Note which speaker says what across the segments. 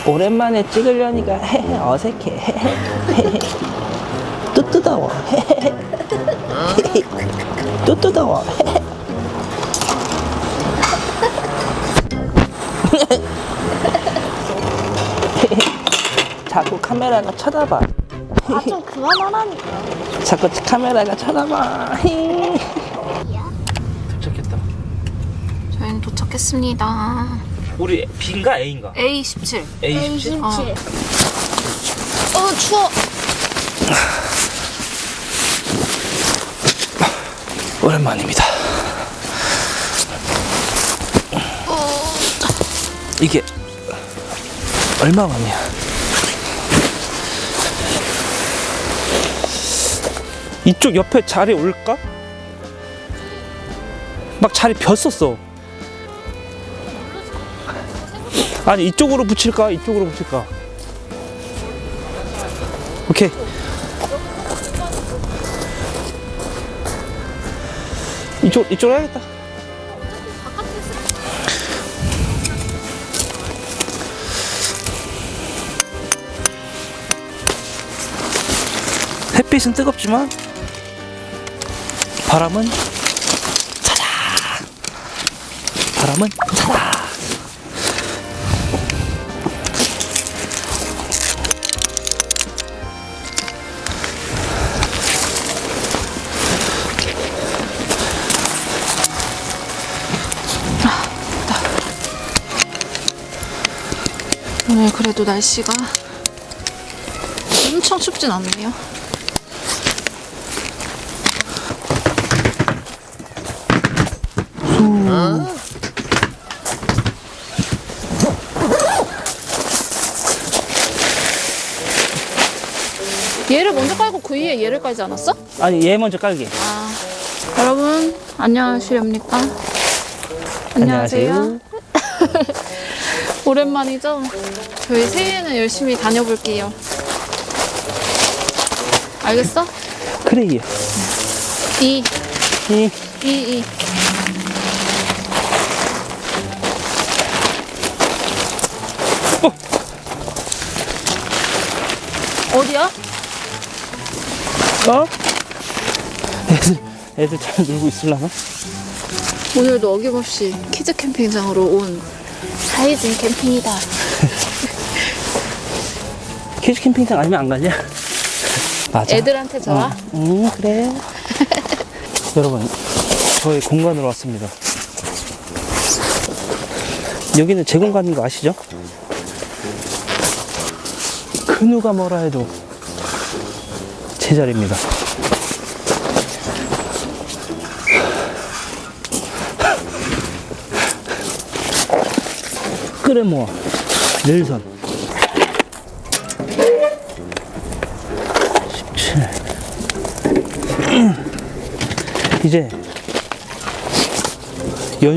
Speaker 1: 오랜만에 찍으려니까 어색해. 또 뜨거워. 또 뜨거워. 자꾸 카메라가 쳐다봐.
Speaker 2: 아, 좀 그만하라니까.
Speaker 1: 자꾸 카메라가 쳐다봐. 도착했다.
Speaker 3: 저희는 도착했습니다.
Speaker 1: 우리 B인가 A인가?
Speaker 3: A17.
Speaker 1: A17?
Speaker 3: 추워.
Speaker 1: 오랜만입니다. 이게 얼마 만이야? 이쪽 옆에 자리 올까? 막 자리 비었었어. 아니 이쪽으로 붙일까? 이쪽으로 붙일까? 오케이. 이쪽으로 해야겠다. 햇빛은 뜨겁지만 바람은 차다. 바람은 차다.
Speaker 3: 오늘 그래도 날씨가 엄청 춥진 않네요. 얘를 먼저 깔고 그 위에 얘를 깔지 않았어?
Speaker 1: 아니 얘 먼저 깔게.
Speaker 3: 여러분 안녕하십니까? 안녕하세요. 오랜만이죠? 저희 새해에는 열심히 다녀볼게요. 알겠어?
Speaker 1: 그래 얘.
Speaker 3: 이. 어디야?
Speaker 1: 어? 애들 잘 놀고 있으려나?
Speaker 3: 오늘도 어김없이 키즈 캠핑장으로 온 하이진 캠핑이다.
Speaker 1: 키즈 캠핑장 아니면 안 가냐? 맞아.
Speaker 3: 애들한테 좋아?
Speaker 1: 그래. 여러분, 저의 공간으로 왔습니다. 여기는 제 공간인 거 아시죠? 그 누가 뭐라 해도 제 자리입니다. 끓여 모아 늘선 17. 이제 요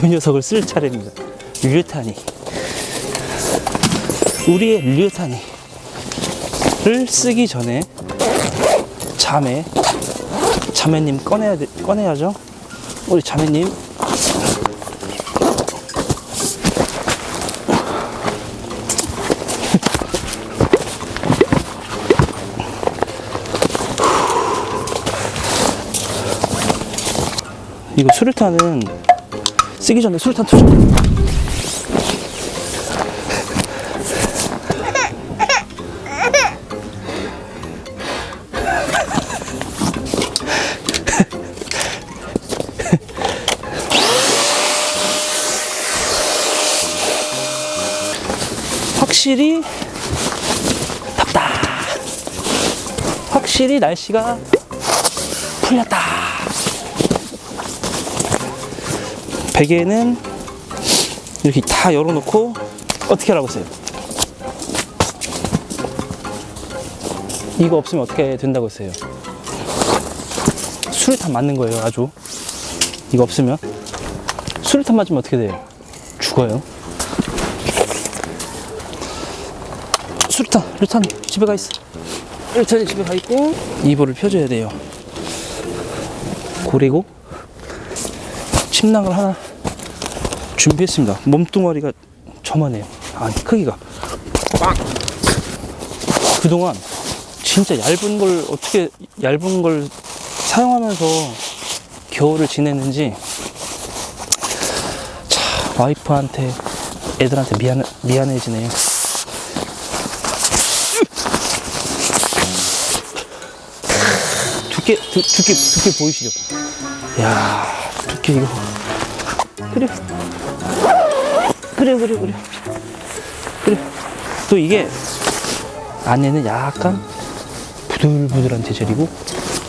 Speaker 1: 녀석을 쓸 차례입니다. 류탄이. 우리의 류탄이를 쓰기 전에 자매님 꺼내야죠. 우리 자매님. 이거 수류탄은 쓰기 전에 수류탄 투척. 확실히 덥다. 확실히 날씨가 풀렸다. 베개는 이렇게 다 열어놓고 어떻게 하라고 했어요? 이거 없으면 어떻게 된다고 했어요? 수류탄 맞는 거예요. 아주 이거 없으면 수류탄 맞으면 어떻게 돼요? 죽어요. 수류탄 집에 가 있어. 수류탄이 집에 가 있고 이불을 펴줘야 돼요. 그리고 침낭을 하나 준비했습니다. 몸뚱아리가 저만해요. 아니, 크기가. 그동안 진짜 얇은 걸 사용하면서 겨울을 지냈는지, 참, 와이프한테, 애들한테 미안해지네요. 두께 보이시죠? 이야, 두께 이거. 그래. 또 이게 안에는 약간 부들부들한 재질이고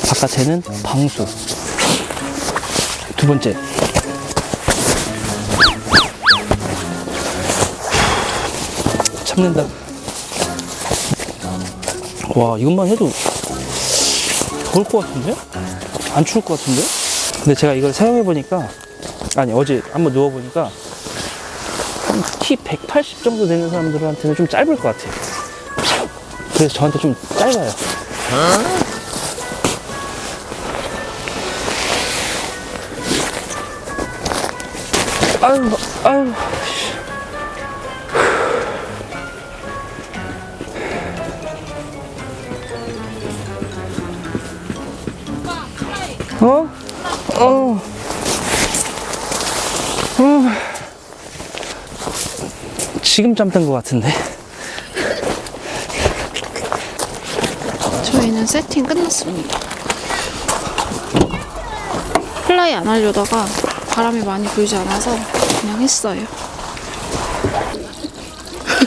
Speaker 1: 바깥에는 방수. 두 번째, 참는다. 와, 이것만 해도 더울 것 같은데? 안 추울 것 같은데? 근데 제가 이걸 사용해보니까, 아니, 어제 한번 누워보니까 한 키 180 정도 되는 사람들한테는 좀 짧을 것 같아요. 그래서 저한테 좀 짧아요. 아유. 지금 잠든 것 같은데.
Speaker 3: 저희는 세팅 끝났습니다. 플라이 안 하려다가 바람이 많이 불지 않아서 그냥 했어요.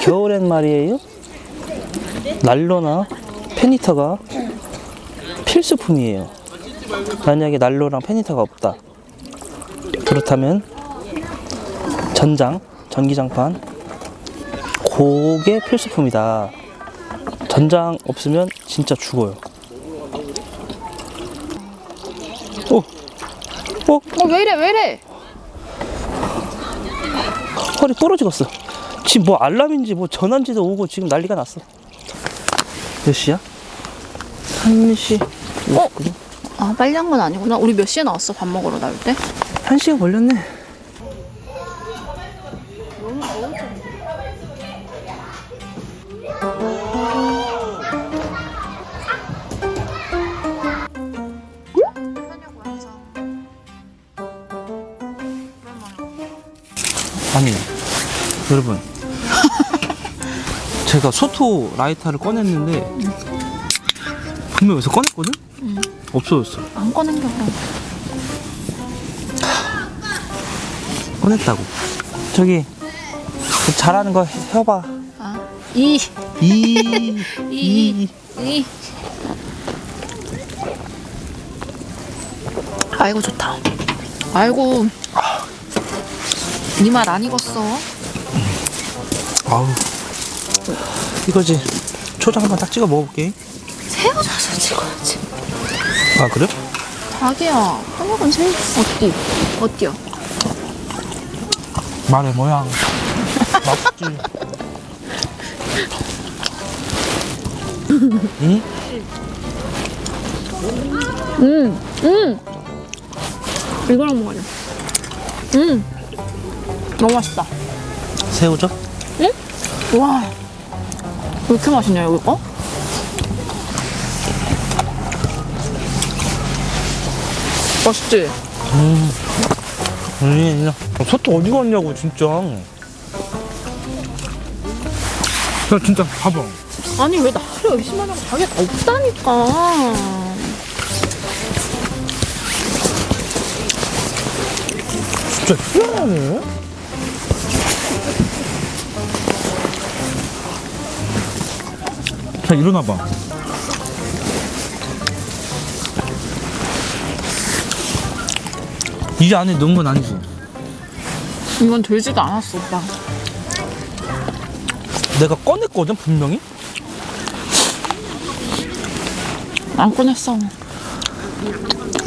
Speaker 1: 겨울엔 말이에요, 난로나 페니터가 필수품이에요. 만약에 난로랑 페니터가 없다, 그렇다면 전기장판, 그게 필수품이다. 전장 없으면 진짜 죽어요.
Speaker 3: 왜 이래?
Speaker 1: 허리 부러지겠어. 지금 뭐 알람인지 뭐 전화인지도 오고 지금 난리가 났어. 몇 시야? 1시.
Speaker 3: 아, 빨리 한 건 아니구나. 우리 몇 시에 나왔어? 밥 먹으러 나올 때?
Speaker 1: 1시간 걸렸네. 아니, 여러분, 제가 소토 라이터를 꺼냈는데 분명 여기서 꺼냈거든? 없어졌어.
Speaker 3: 안 꺼낸 게 그럼.
Speaker 1: 꺼냈다고. 저기 그 잘하는 거 해봐.
Speaker 3: 아, 아이고, 좋다. 아이고, 니 말 안 익었어.
Speaker 1: 아우, 이거지. 초장 한번 딱 찍어 먹어볼게.
Speaker 3: 세워져서 찍어야지.
Speaker 1: 아, 그래?
Speaker 3: 자기야, 한국은 어때요?
Speaker 1: 말의 모양. 맛있지. 응?
Speaker 3: 이거랑 먹어야 너무 맛있다.
Speaker 1: 새우젓?
Speaker 3: 응? 와, 왜 이렇게 맛있냐, 여기 거? 맛있지?
Speaker 1: 소토 어디 갔냐고, 진짜. 나 진짜 봐봐.
Speaker 3: 아니, 왜 나를 의심하냐고. 자기가 다 없다니까.
Speaker 1: 진짜 희한하네. 자, 일어나봐. 이 안에 넣은 건 아니지?
Speaker 3: 이건 들지도 않았어, 오빠.
Speaker 1: 내가 꺼냈거든, 분명히?
Speaker 3: 안 꺼냈어.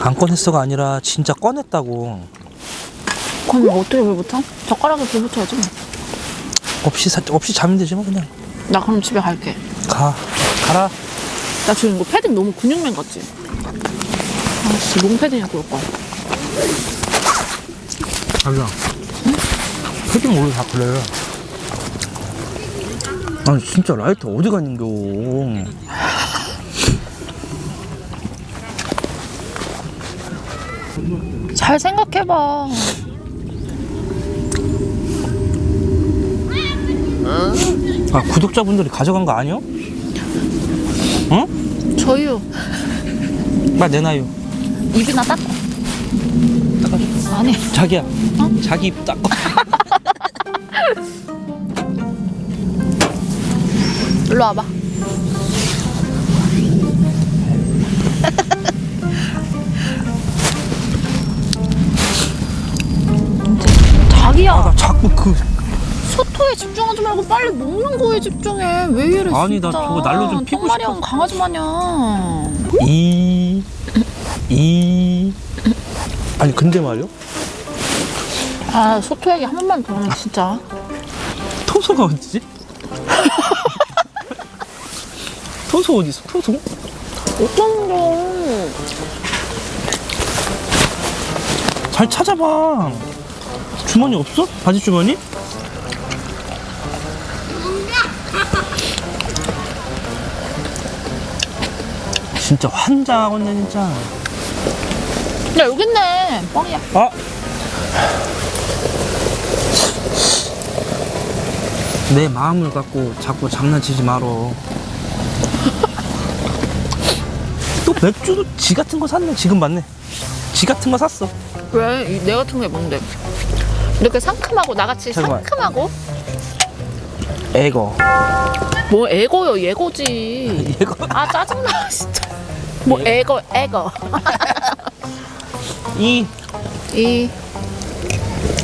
Speaker 1: 안 꺼냈어가 아니라 진짜 꺼냈다고.
Speaker 3: 그럼 어떻게 불 붙여? 젓가락에 불 붙여야지.
Speaker 1: 없이 자면 되지 뭐. 그냥
Speaker 3: 나 그럼 집에 갈게.
Speaker 1: 가라.
Speaker 3: 나 지금 이거 패딩 너무 근육맨 같지? 아, 진짜 롱패딩이야, 그럴 거야.
Speaker 1: 자기야. 패딩 오늘 다 그래. 아니, 진짜 라이터 어디 갔는겨.
Speaker 3: 잘 생각해봐.
Speaker 1: 아, 구독자분들이 가져간 거 아니야? 응?
Speaker 3: 저요.
Speaker 1: 빨리 내놔요.
Speaker 3: 입이나 닦아.
Speaker 1: 닦아줘.
Speaker 3: 아니.
Speaker 1: 자기야. 자기 입 닦아.
Speaker 3: 일로 와봐. 자기야.
Speaker 1: 아, 나 자꾸
Speaker 3: 소토에 집중하지 말고 빨리 먹는 거에 집중해. 왜 이래?
Speaker 1: 아니,
Speaker 3: 진짜.
Speaker 1: 나 저거 난로 좀 피고
Speaker 3: 똥마리
Speaker 1: 싶어서.
Speaker 3: 온 강아지 마냥.
Speaker 1: 아니, 근데 말이야.
Speaker 3: 아, 소토 얘기 한 번만 더 하면 진짜.
Speaker 1: 토소가 어디지? 토소 어디 있어? 토소?
Speaker 3: 어떤 거?
Speaker 1: 잘 찾아봐. 주머니 없어? 바지 주머니? 진짜 환장하겠네 진짜.
Speaker 3: 야, 여기 있네. 뻥이야.
Speaker 1: 아! 내 마음을 갖고 자꾸 장난치지 말어. 또 맥주도 지 같은 거 샀네. 지금 맞네. 지 같은 거 샀어.
Speaker 3: 왜? 내 같은 게 뭔데? 이렇게 상큼하고 나같이
Speaker 1: 잠깐만.
Speaker 3: 상큼하고?
Speaker 1: 에거.
Speaker 3: 뭐 애거요, 예거지.
Speaker 1: 에거.
Speaker 3: 아, 짜증나 진짜. 뭐 애거.
Speaker 1: 이
Speaker 3: 이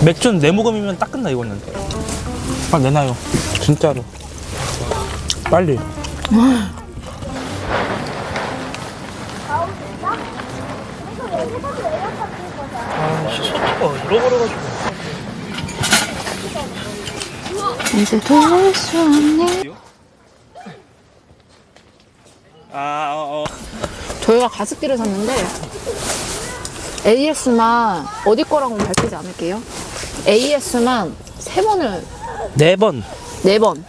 Speaker 1: 맥주는 내 모금이면 딱 끝나 이거는. 빨리 내놔요. 진짜로. 빨리. 아씨, 소토가 잃어버려가지고.
Speaker 3: 이제 돌릴 수 없네. 저희가 가습기를 샀는데 AS만 어디 거라고는 밝히지 않을게요. AS만 3번을
Speaker 1: 4번.
Speaker 3: 4번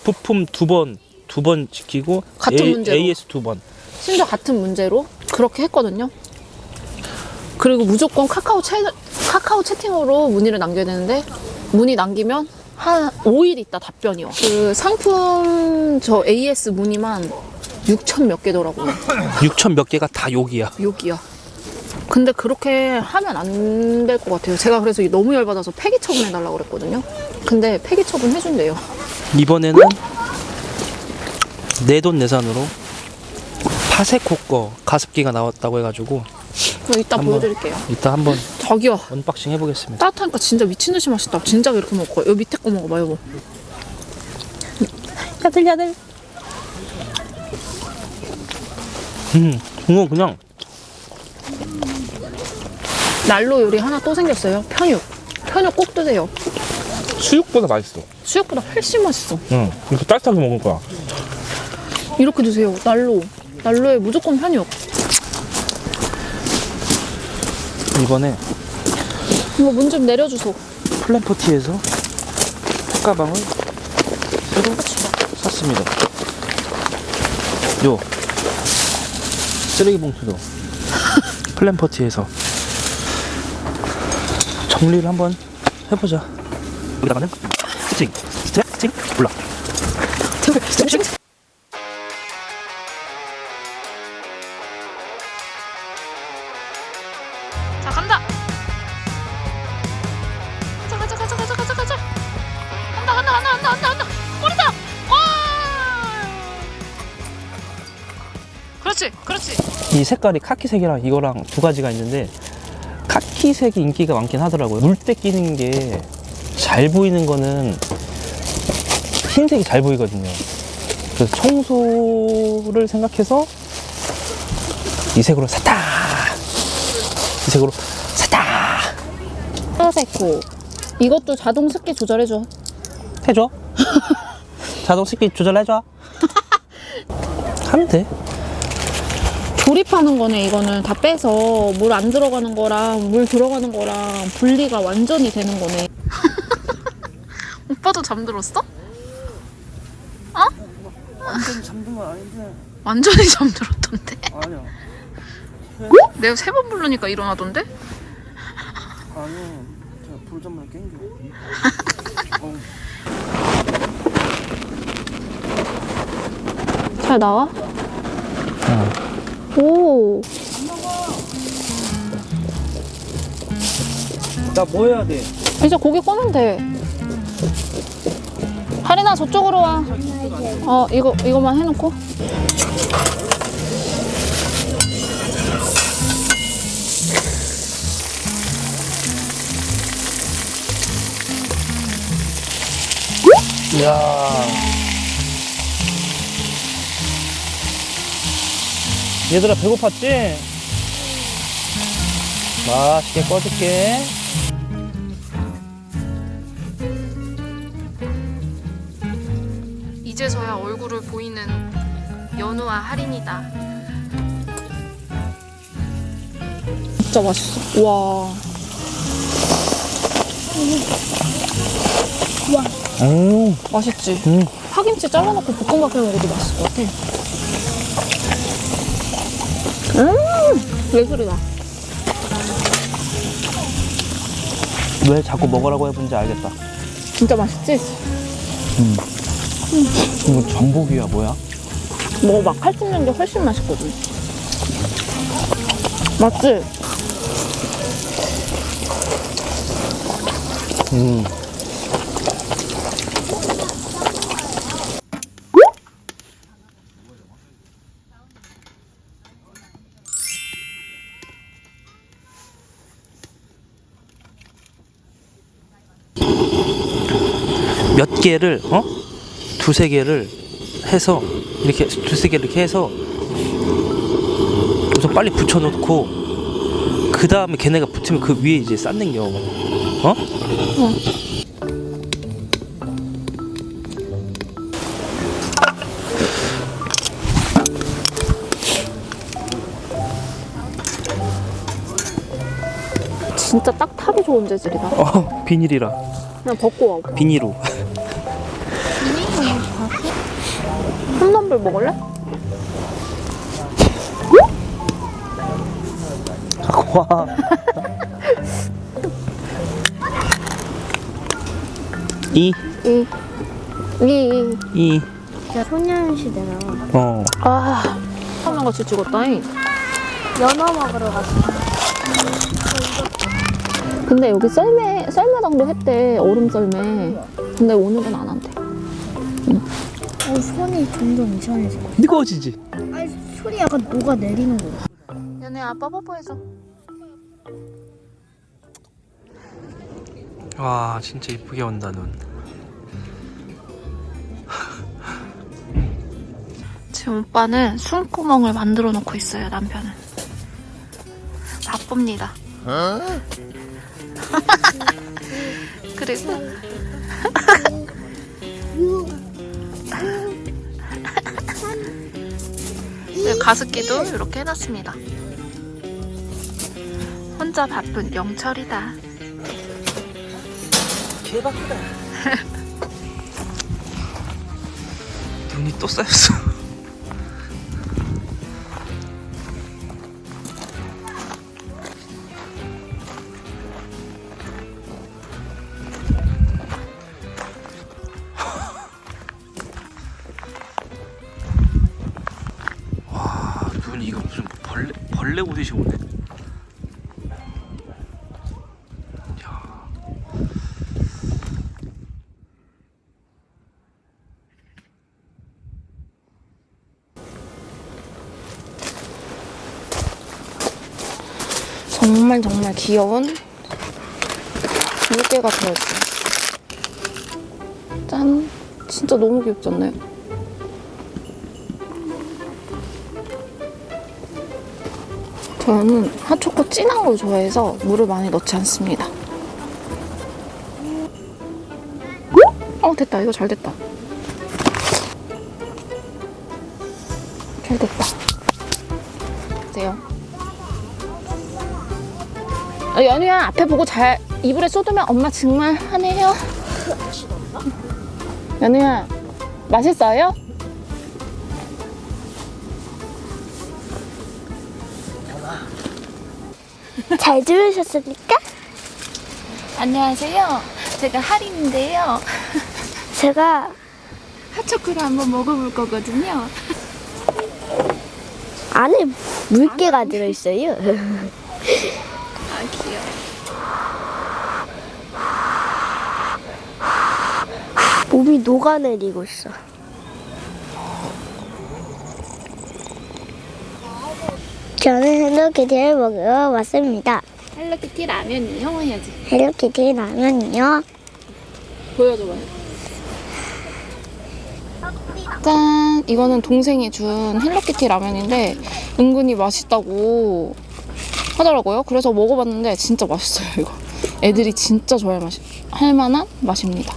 Speaker 1: 부품 2번 지키고
Speaker 3: 같은 문제로.
Speaker 1: AS 2번.
Speaker 3: 심지어 같은 문제로 그렇게 했거든요. 그리고 무조건 카카오 채팅으로 문의를 남겨야 되는데 문의 남기면 한 5일 있다 답변이요. 그 상품 저 AS 문의만 6천 몇 개더라고요.
Speaker 1: 6천 몇 개가 다 욕이야.
Speaker 3: 욕이야. 근데 그렇게 하면 안 될 것 같아요. 제가 그래서 너무 열받아서 폐기 처분해달라고 그랬거든요. 근데 폐기 처분 해준대요.
Speaker 1: 이번에는 내돈내산으로 파세코 거 가습기가 나왔다고 해가지고
Speaker 3: 그럼 이따
Speaker 1: 한번.
Speaker 3: 보여드릴게요.
Speaker 1: 이따 한번
Speaker 3: 저기요.
Speaker 1: 언박싱 해보겠습니다.
Speaker 3: 따뜻하니까 진짜 미친듯이 맛있다. 진짜 이렇게 먹을 거야. 여기 밑에 거 먹어봐, 여보. 야들야들.
Speaker 1: 이거 그냥
Speaker 3: 난로 요리 하나 또 생겼어요. 편육. 편육 꼭 드세요.
Speaker 1: 수육보다 맛있어.
Speaker 3: 수육보다 훨씬 맛있어.
Speaker 1: 응. 이렇게 따뜻하게 먹을 거야.
Speaker 3: 이렇게 드세요. 난로. 난로에 무조건 편육.
Speaker 1: 이번에
Speaker 3: 이거 문 좀 내려주소.
Speaker 1: 플랜포티에서 턱가방을 새로 샀습니다. 요 쓰레기 봉투도 플랜포티에서 정리를 한번 해보자. 여기다가는 스트레칭 올라.
Speaker 3: 자, 간다. 가자. 간다. 골이다. 골! 그렇지.
Speaker 1: 이 색깔이 카키색이랑 이거랑 두 가지가 있는데 카키색이 인기가 많긴 하더라고요. 물때 끼는 게 잘 보이는 거는 흰색이 잘 보이거든요. 그래서 청소를 생각해서 이 색으로 샀다.
Speaker 3: 파세코. 이것도 자동 습기 조절해줘.
Speaker 1: 해줘. 자동 습기 조절해줘. 하면 돼.
Speaker 3: 조립하는 거네. 이거는 다 빼서 물 안 들어가는 거랑 물 들어가는 거랑 분리가 완전히 되는 거네. 오빠도 잠들었어? 어?
Speaker 1: 완전히 잠든 건 아닌데.
Speaker 3: 완전히 잠들었던데.
Speaker 1: 아니야.
Speaker 3: 내가 3번 부르니까 일어나던데?
Speaker 1: 아니요. 제가 불잔만에 깬겨.
Speaker 3: 잘 나와? 오.
Speaker 1: 나 뭐 해야 돼?
Speaker 3: 이제 고기 꺼면 돼. 하린아 저쪽으로 와. 이거만 해놓고.
Speaker 1: 이야. 얘들아 배고팠지? 맛있게 꺼줄게.
Speaker 3: 이제서야 얼굴을 보이는 연우와 할인이다. 진짜 맛있어. 와. 맛있지? 파김치 잘라놓고 볶음밥 해 먹어도 맛있을 것 같아. 예술이다.
Speaker 1: 왜 자꾸 먹으라고 해본지 알겠다.
Speaker 3: 진짜 맛있지?
Speaker 1: 이거 전복이야 뭐야?
Speaker 3: 먹어봐. 칼집 낸 게 훨씬 맛있거든. 맞지?
Speaker 1: 몇 개를 두세 개를 해서 이렇게 두세 개를 이렇게 해서 우선 빨리 붙여놓고 그 다음에 걔네가 붙으면 그 위에 이제 쌓는 겨.
Speaker 3: 진짜 딱 타기 좋은 재질이다.
Speaker 1: 비닐이라.
Speaker 3: 그냥 벗고 와.
Speaker 1: 비닐로.
Speaker 3: 홈런볼 먹을래?
Speaker 1: 와. 이.
Speaker 2: 진짜 소년시대나
Speaker 3: 아, 하나 같이 죽었다잉.
Speaker 2: 연어 먹으러 갔어.
Speaker 3: 근데 여기 썰매장도 했대. 얼음 썰매. 근데 오늘은 안 한대.
Speaker 2: 손이 점점 이상해지고.
Speaker 1: 뜨거워지지?
Speaker 2: 아니 손이 약간 녹아내리는 거야.
Speaker 3: 연애 아빠 뽀뽀해줘.
Speaker 1: 와 진짜 이쁘게 온다 눈.
Speaker 3: 지금 오빠는 숨구멍을 만들어 놓고 있어요. 남편은 바쁩니다. 그리고 가습기도 이렇게 해놨습니다. 혼자 바쁜 영철이다.
Speaker 1: 개박이다. 눈이 또 쌓였어. 와, 눈 이거 무슨 벌레 오듯이 오네.
Speaker 3: 정말 귀여운 물개가 되었어요. 짠! 진짜 너무 귀엽지 않나요? 저는 핫초코 진한 걸 좋아해서 물을 많이 넣지 않습니다. 됐다. 이거 잘 됐다. 잘 됐다. 마세요. 연우야, 앞에 보고 잘 이불에 쏟으면 엄마 정말 하네요. 연우야, 맛있어요?
Speaker 2: 잘 들으셨습니까?
Speaker 3: 안녕하세요. 제가 할인인데요.
Speaker 2: 제가
Speaker 3: 핫초코를 한번 먹어볼 거거든요.
Speaker 2: 안에 물개가 들어있어요.
Speaker 3: 아, 귀여워.
Speaker 2: 몸이 녹아내리고 있어. 저는 헬로키티를 먹으러 왔습니다.
Speaker 3: 헬로키티 라면이요 해야지.
Speaker 2: 헬로키티 라면이요.
Speaker 3: 보여줘봐요. 짠! 이거는 동생이 준 헬로키티 라면인데 은근히 맛있다고 하더라고요. 그래서 먹어봤는데 진짜 맛있어요, 이거. 애들이 진짜 할 만한 맛입니다.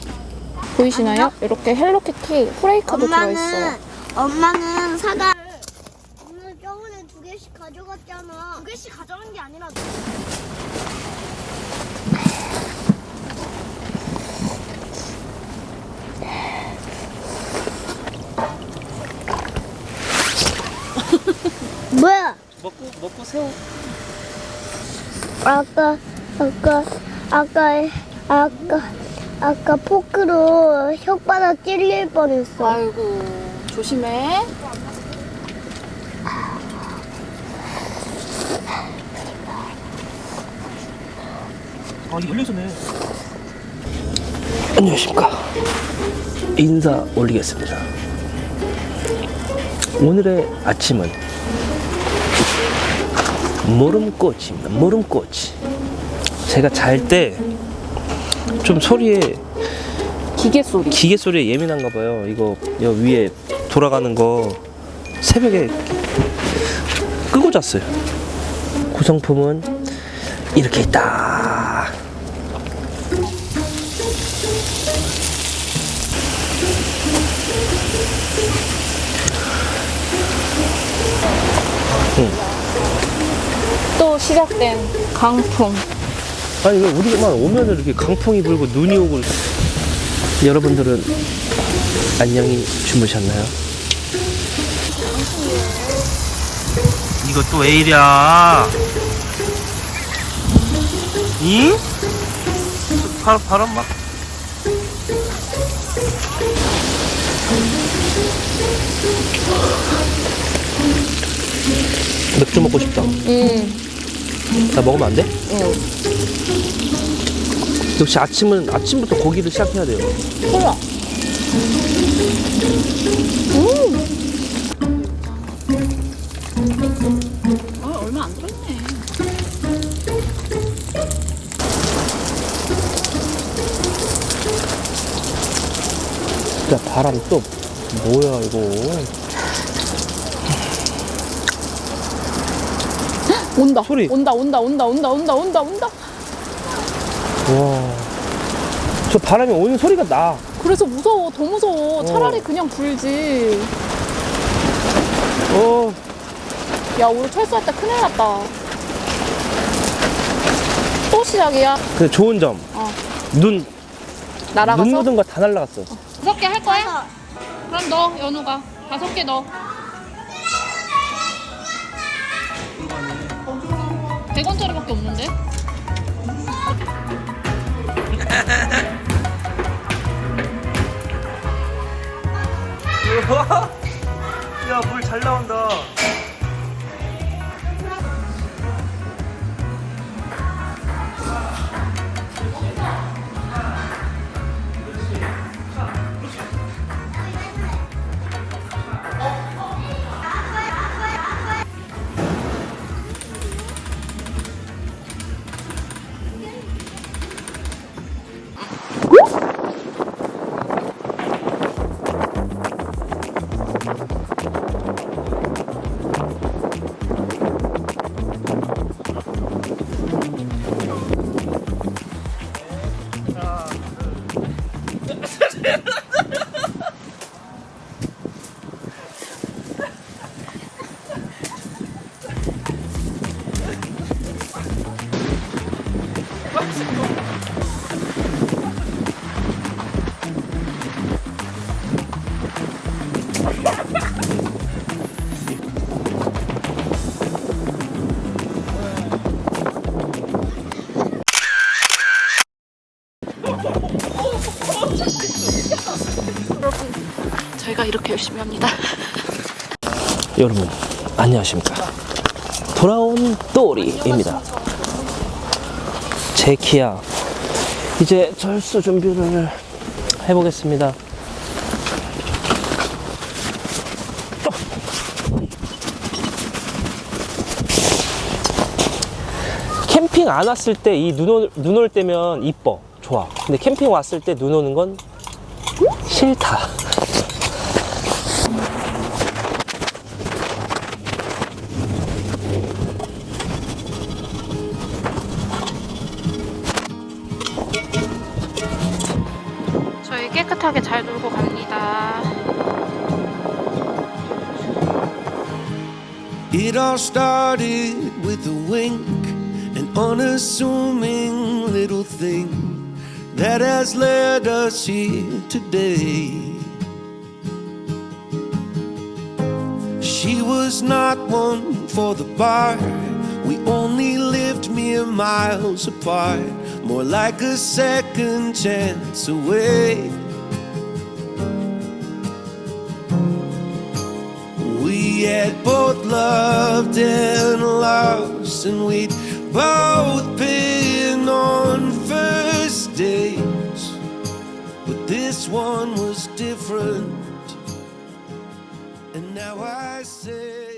Speaker 3: 보이시나요? 이렇게 헬로키티 프레이크도 들어있어요.
Speaker 2: 엄마는 사과를 오늘 저번에 2개씩 가져갔잖아. 2개씩 가져간 게 아니라 뭐야?
Speaker 1: 먹고 세워.
Speaker 2: 아까 포크로 혓바닥 찔릴 뻔했어.
Speaker 3: 아이고, 조심해.
Speaker 1: 아, 이거 열려있었네. 안녕하십니까. 인사 올리겠습니다. 오늘의 아침은 모름꽃입니다. 모름꽃. 제가 잘 때 좀 소리에
Speaker 3: 기계 소리.
Speaker 1: 기계 소리에 예민한가 봐요. 이거 여기 위에 돌아가는 거 새벽에 끄고 잤어요. 구성품은 이렇게 있다.
Speaker 3: 또 시작된 강풍.
Speaker 1: 아니 왜 우리만 오면은 이렇게 강풍이 불고 눈이 오고. 여러분들은 안녕히 주무셨나요? 이거 또 왜 이랴? 이? 바람 막. 맥주 먹고 싶다. 나 먹으면 안 돼? 역시 아침부터 고기를 시작해야 돼요.
Speaker 3: 콜라. 아, 얼마 안 들었네.
Speaker 1: 야, 바람 또 뭐야 이거?
Speaker 3: 온다.
Speaker 1: 소리.
Speaker 3: 온다.
Speaker 1: 와, 저 바람이 오는 소리가 나.
Speaker 3: 그래서 무서워. 더 무서워. 차라리 그냥 불지. 야, 우리 철수할 때 큰일 났다. 또 시작이야.
Speaker 1: 근데 좋은 점. 눈
Speaker 3: 날아가서?
Speaker 1: 묻은 거 다 날라갔어.
Speaker 3: 5개 할 거야? 그럼 넣어, 연우가. 5개 넣어. 100원짜리밖에 없는데?
Speaker 1: 야, 물 잘 나온다.
Speaker 3: 이렇게 열심히 합니다.
Speaker 1: 여러분 안녕하십니까. 돌아온 또리입니다. 제 키야 이제 절수 준비를 해보겠습니다. 캠핑 안 왔을 때 이 눈 올 때면 이뻐 좋아. 근데 캠핑 왔을 때 눈 오는 건 싫다.
Speaker 3: 저희 깨끗하게 잘 놀고 갑니다.
Speaker 4: It all started with a wink, an unassuming little thing that has led us here today. She was not one for the bar, we only lived mere miles apart, more like a second chance away. We had both loved and lost, and we'd both been on first dates, but this one was different, and now I say